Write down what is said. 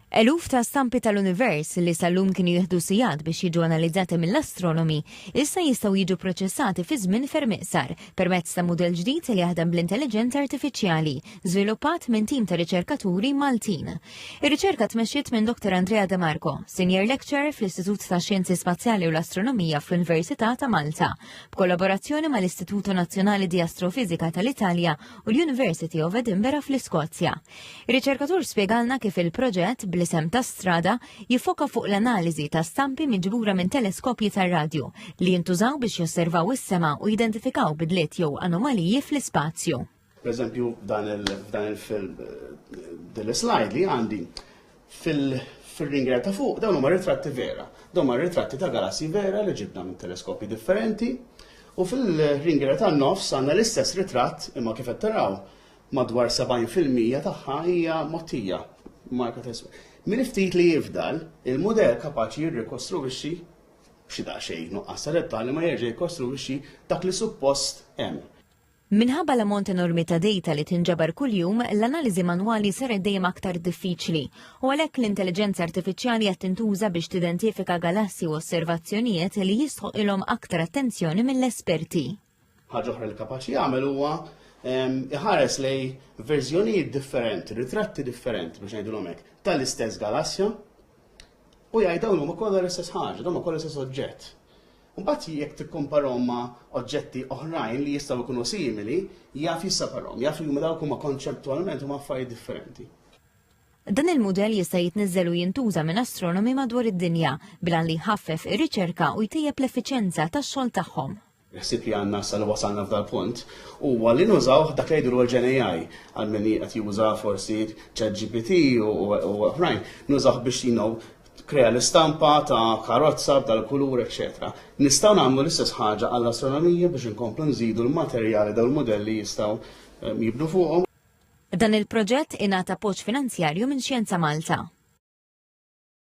Eluf ta' stampi tal-univers li sal-lum kienu jieħdu sigħat biex jiġu analizzati mill-astronomi issa jistgħu jiġu proċessati fi żmien ferm iqsar permezz ta' mudell ġdid li jaħdem bl-intelligenza artifiċjali, żviluppat minn tim ta' riċerkaturi Maltin. Ir-riċerka tmexxiet minn Dr. Andrea De Marco, Senior Lecturer fl-Istitut ta' Xjenzi Spazjali u l-Astronomija fl-Università ta' Malta, b'kollaborazzjoni mal-Istituto Nazzjonali di Astrofizika tal-Italja u l-University of Edinburgh fl-Iskozja. Ir-riċerkatur spjegalna kif il-proġett bl-isem ta' strada jiffoka fuq l-analiżi ta' stampi miġbura minn teleskopji tar-radju li jintużaw biex josservaw is-sema u jidentifikaw bidliet jew anomaliji fl-ispazju. Per eżempju, f'dan il-film dil-slide li għandi fil-ringer ta' fuq dawn huma ritratti vera. Dawn huma ritratti ta' galassi vera li ġibna minn teleskopji differenti u fil-ringer ta' nofs għandna l-istess ritratt imma kif qed taraw madwar 70% tagħha hija mottija. Marka teswa. Min ftit li jifdal, il-modell kapaċi jirrikostruixxi b'xi daqsxejn nuqqas ta' dettali ma jerġa' jikkostruixxi dak li suppost hemm. Minħabba l-ammont enormi ta' data li tinġabar kuljum, l-analiżi manwali saret dejjem aktar diffiċli u għalhekk l-intelligenza artifiċjali qed tintuża biex tidentifika galassi u osservazzjonijiet li jistħoqilhom aktar attenzjoni mill-esperti. Ħaġa oħra li kapaċi jagħmel huwa iħares lej verżjonijiet differenti, ritratti differenti biex ngħidulhom hekk tal-istess galassja u jgħid dawn huma kollha l-istess ħaġa, dawn kollha l-istess oġġett. Mbagħad jekk tikkomparhom ma' oġġetti oħrajn li jistgħu jkunu simili, jaf jisseparhom, jaf li huma dawk huma konċettwalment huma affarijiet differenti. Dan il-mudell jista' jitniżżel u jintuża minn astronomi madwar id-dinja bilan li jħaffef ir-riċerka u jtejjeb l-effiċjenza tax-xogħol tagħhom. Ħsib li għandna sal wasalna f'dal punt huwa li nużaw dak li jgħidu l-Gen AI għal min qed juża forsi ChatGPT u oħrajn nużaw biex krea l-istampa ta' karozza b'dal-kulur, eċetera. Nistgħu nagħmlu l-istess ħaġa għall-astronomija biex inkomplu nżidu l-materjali dawn il-modelli jistgħu jibnu fuqhom. Dan il-proġett ingħata appoġġ finanzjarju minn Xjenza Malta.